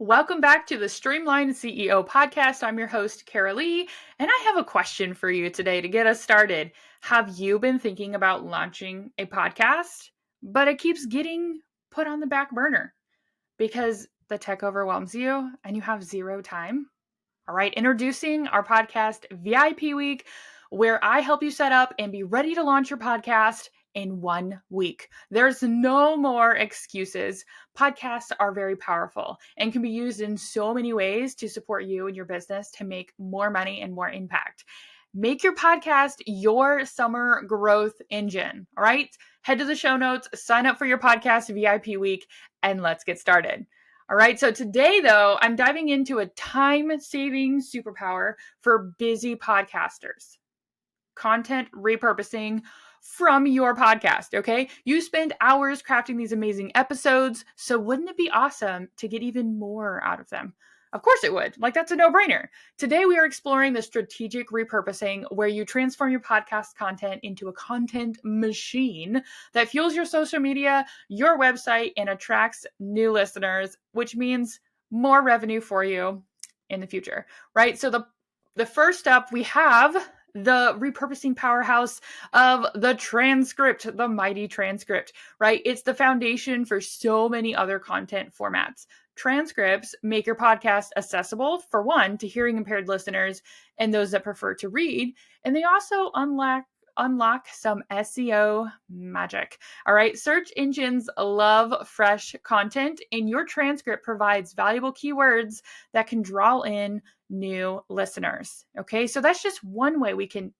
Welcome back to the Streamlined CEO podcast. I'm your host, Cara Lee, and I have a question for you today to get us started. Have you been thinking about launching a podcast, but it keeps getting put on the back burner because the tech overwhelms you and you have zero time? All right, introducing our podcast VIP Week, where I help you set up and be ready to launch your podcast in 1 week. There's no more excuses. Podcasts are very powerful and can be used in so many ways to support you and your business to make more money and more impact. Make your podcast your summer growth engine. All right, head to the show notes, sign up for your podcast VIP Week, and let's get started. All right, so today, though, I'm diving into a time-saving superpower for busy podcasters: content repurposing from your podcast, okay? You spend hours crafting these amazing episodes, so wouldn't it be awesome to get even more out of them? Of course it would. Like, that's a no-brainer. Today, we are exploring the strategic repurposing, where you transform your podcast content into a content machine that fuels your social media, your website, and attracts new listeners, which means more revenue for you in the future, right? So the first up, we have the repurposing powerhouse of the Transcript, the mighty Transcript, right? It's the foundation for so many other content formats. Transcripts make your podcast accessible, for one, to hearing impaired listeners and those that prefer to read. And they also unlock some SEO magic. All right. Search engines love fresh content, and your transcript provides valuable keywords that can draw in new listeners. Okay. So that's just one way we can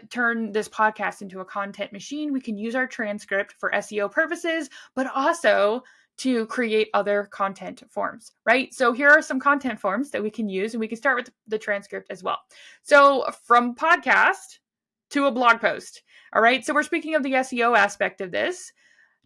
turn this podcast into a content machine. We can use our transcript for SEO purposes, but also to create other content forms, right? So here are some content forms that we can use, and we can start with the transcript as well. So from podcast to a blog post. All right. So we're speaking of the SEO aspect of this.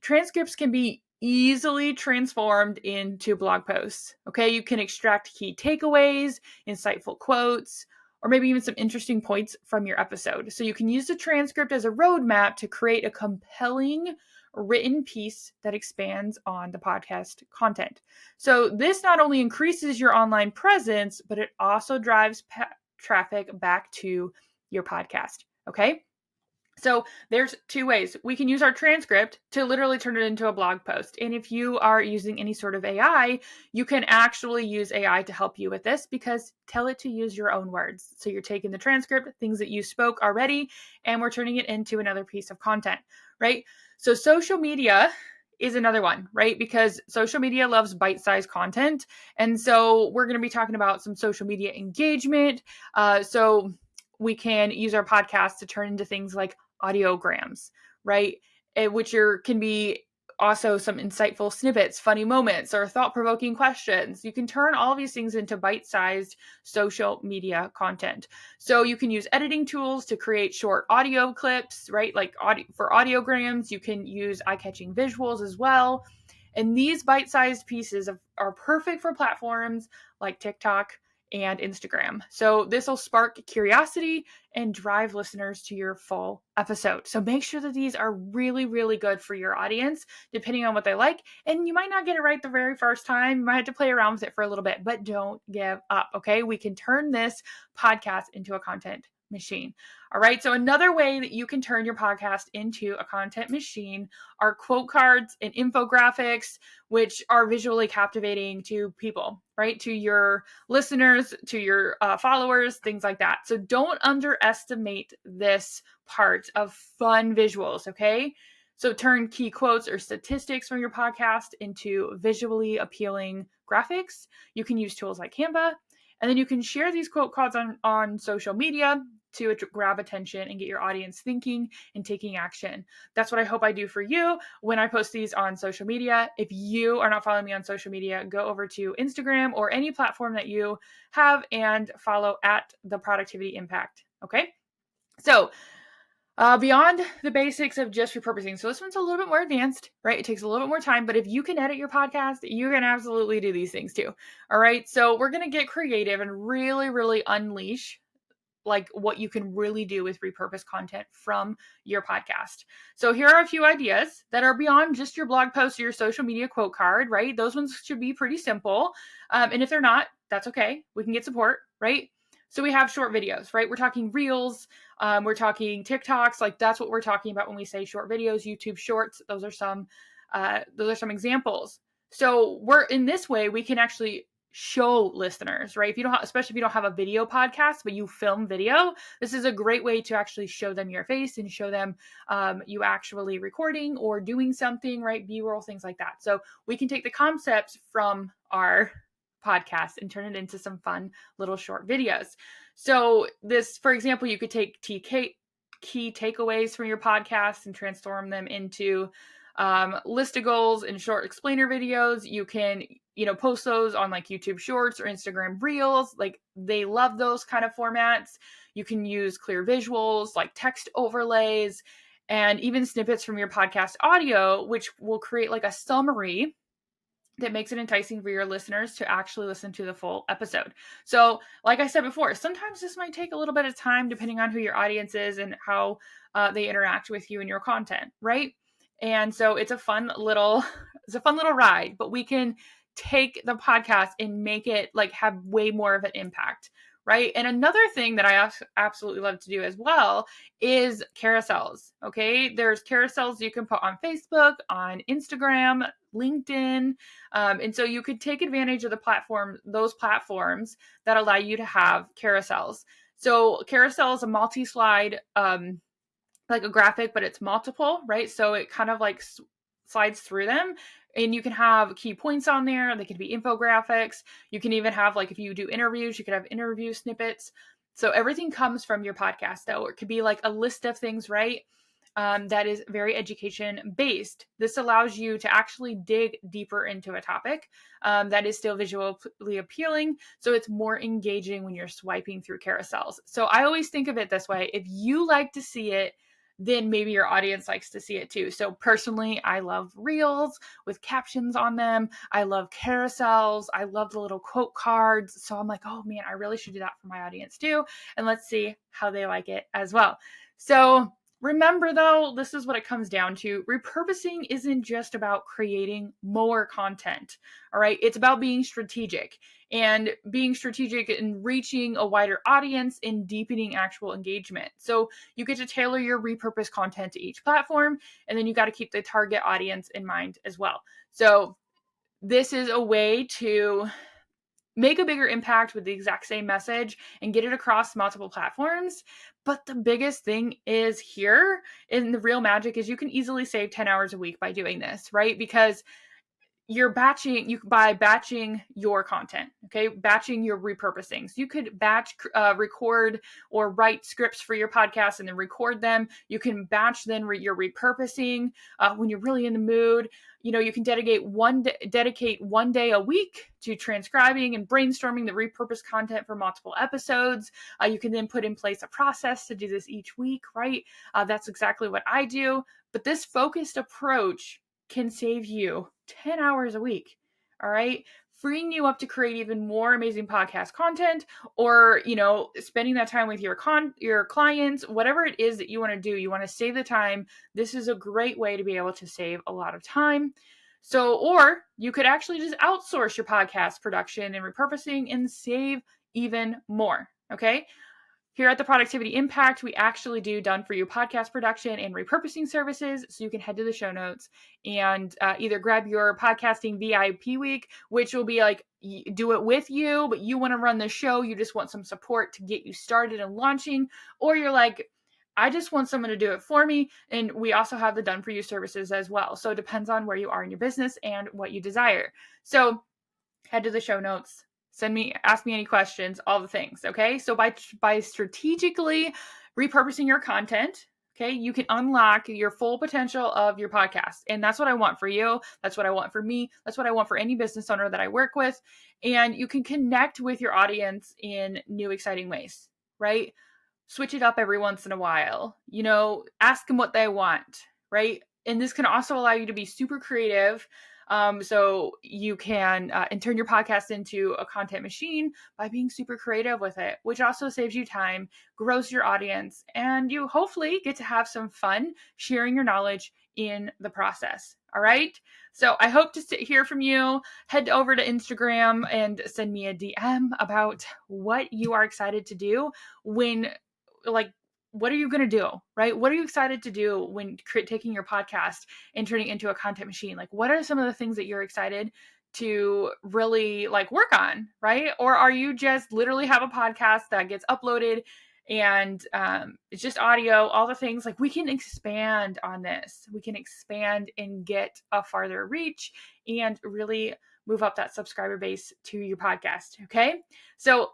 Transcripts can be easily transformed into blog posts. Okay. You can extract key takeaways, insightful quotes, or maybe even some interesting points from your episode. So you can use the transcript as a roadmap to create a compelling written piece that expands on the podcast content. So this not only increases your online presence, but it also drives traffic back to your podcast. Okay. So there's two ways. We can use our transcript to literally turn it into a blog post. And if you are using any sort of AI, you can actually use AI to help you with this, because tell it to use your own words. So you're taking the transcript, things that you spoke already, and we're turning it into another piece of content, right? So social media is another one, right? Because social media loves bite-sized content. And so we're going to be talking about some social media engagement. So we can use our podcast to turn into things like audiograms, right? Which can be also some insightful snippets, funny moments, or thought-provoking questions. You can turn all of these things into bite-sized social media content. So you can use editing tools to create short audio clips, right? Like for audiograms, you can use eye-catching visuals as well. And these bite-sized pieces are perfect for platforms like TikTok and Instagram. So this will spark curiosity and drive listeners to your full episode. So make sure that these are really, really good for your audience, depending on what they like. And you might not get it right the very first time. You might have to play around with it for a little bit, but don't give up. Okay. We can turn this podcast into a content machine. All right. So another way that you can turn your podcast into a content machine are quote cards and infographics, which are visually captivating to people, right? To your listeners, to your followers, things like that. So don't underestimate this part of fun visuals. Okay. So turn key quotes or statistics from your podcast into visually appealing graphics. You can use tools like Canva, and then you can share these quote cards on social media to grab attention and get your audience thinking and taking action. That's what I hope I do for you when I post these on social media. If you are not following me on social media, go over to Instagram or any platform that you have and follow at The Productivity Impact. Okay. So beyond the basics of just repurposing. So this one's a little bit more advanced, right? It takes a little bit more time, but if you can edit your podcast, you can absolutely do these things too. All right. So we're going to get creative and really, really unleash like what you can really do with repurposed content from your podcast. So here are a few ideas that are beyond just your blog post or your social media quote card, right? Those ones should be pretty simple. And if they're not, that's okay. We can get support, right? So we have short videos, right? We're talking reels. We're talking TikToks. Like that's what we're talking about when we say short videos, YouTube shorts. Those are some examples. So we're in this way, we can actually show listeners, right? If you don't, especially if you don't have a video podcast, but you film video, this is a great way to actually show them your face and show them you actually recording or doing something, right? B-roll, things like that. So we can take the concepts from our podcast and turn it into some fun little short videos. So this, for example, you could take key takeaways from your podcast and transform them into list of goals and short explainer videos. You can, post those on like YouTube Shorts or Instagram Reels. Like they love those kind of formats. You can use clear visuals like text overlays and even snippets from your podcast audio, which will create like a summary that makes it enticing for your listeners to actually listen to the full episode. So like I said before, sometimes this might take a little bit of time depending on who your audience is and how they interact with you and your content, right? And so it's a fun little ride, but we can take the podcast and make it like have way more of an impact, right? And another thing that I absolutely love to do as well is carousels. Okay. There's carousels you can put on Facebook, on Instagram, LinkedIn. And so you could take advantage of those platforms that allow you to have carousels. So carousel is a multi-slide, like a graphic, but it's multiple, right? So it kind of like slides through them, and you can have key points on there. They could be infographics. You can even have, like, if you do interviews, you could have interview snippets. So everything comes from your podcast, though. It could be like a list of things, right? That is very education based. This allows you to actually dig deeper into a topic that is still visually appealing. So it's more engaging when you're swiping through carousels. So I always think of it this way. If you like to see it, then maybe your audience likes to see it too. So personally, I love reels with captions on them. I love carousels. I love the little quote cards. So I'm like, oh man, I really should do that for my audience too. And let's see how they like it as well. So remember though, this is what it comes down to. Repurposing isn't just about creating more content. All right. It's about being strategic and reaching a wider audience and deepening actual engagement. So you get to tailor your repurposed content to each platform, and then you got to keep the target audience in mind as well. So this is a way to make a bigger impact with the exact same message and get it across multiple platforms. But the biggest thing is here, and the real magic is you can easily save 10 hours a week by doing this, right? Because by batching your content, okay? Batching your repurposing. So you could batch, record or write scripts for your podcast and then record them. You can batch then your repurposing when you're really in the mood. You can dedicate one day a week to transcribing and brainstorming the repurposed content for multiple episodes. You can then put in place a process to do this each week, right? That's exactly what I do. But this focused approach can save you 10 hours a week. All right. Freeing you up to create even more amazing podcast content, or, spending that time with your clients, whatever it is that you want to do, you want to save the time. This is a great way to be able to save a lot of time. So, or you could actually just outsource your podcast production and repurposing and save even more. Okay. Here at the Productivity Impact, we actually do done for you podcast production and repurposing services. So you can head to the show notes and either grab your podcasting VIP week, which will be like, do it with you, but you want to run the show. You just want some support to get you started and launching. Or you're like, I just want someone to do it for me. And we also have the done for you services as well. So it depends on where you are in your business and what you desire. So head to the show notes. Ask me any questions, all the things. Okay. So by strategically repurposing your content, okay, you can unlock your full potential of your podcast. And that's what I want for you. That's what I want for me. That's what I want for any business owner that I work with. And you can connect with your audience in new, exciting ways, right? Switch it up every once in a while, ask them what they want, right? And this can also allow you to be super creative So you can and turn your podcast into a content machine by being super creative with it, which also saves you time, grows your audience, and you hopefully get to have some fun sharing your knowledge in the process. All right. So I hope to hear from you. Head over to Instagram and send me a DM about what you are excited to do when, like, what are you going to do, right? What are you excited to do when taking your podcast and turning it into a content machine? Like, what are some of the things that you're excited to really like work on, right? Or are you just literally have a podcast that gets uploaded and it's just audio, all the things? Like, we can expand on this. We can expand and get a farther reach and really move up that subscriber base to your podcast. Okay. So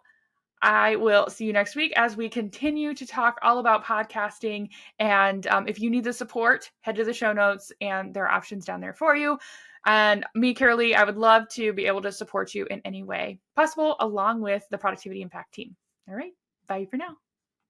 I will see you next week as we continue to talk all about podcasting. And if you need the support, head to the show notes and there are options down there for you. And me, Carolee, I would love to be able to support you in any way possible, along with the Productivity Impact team. All right. Bye for now.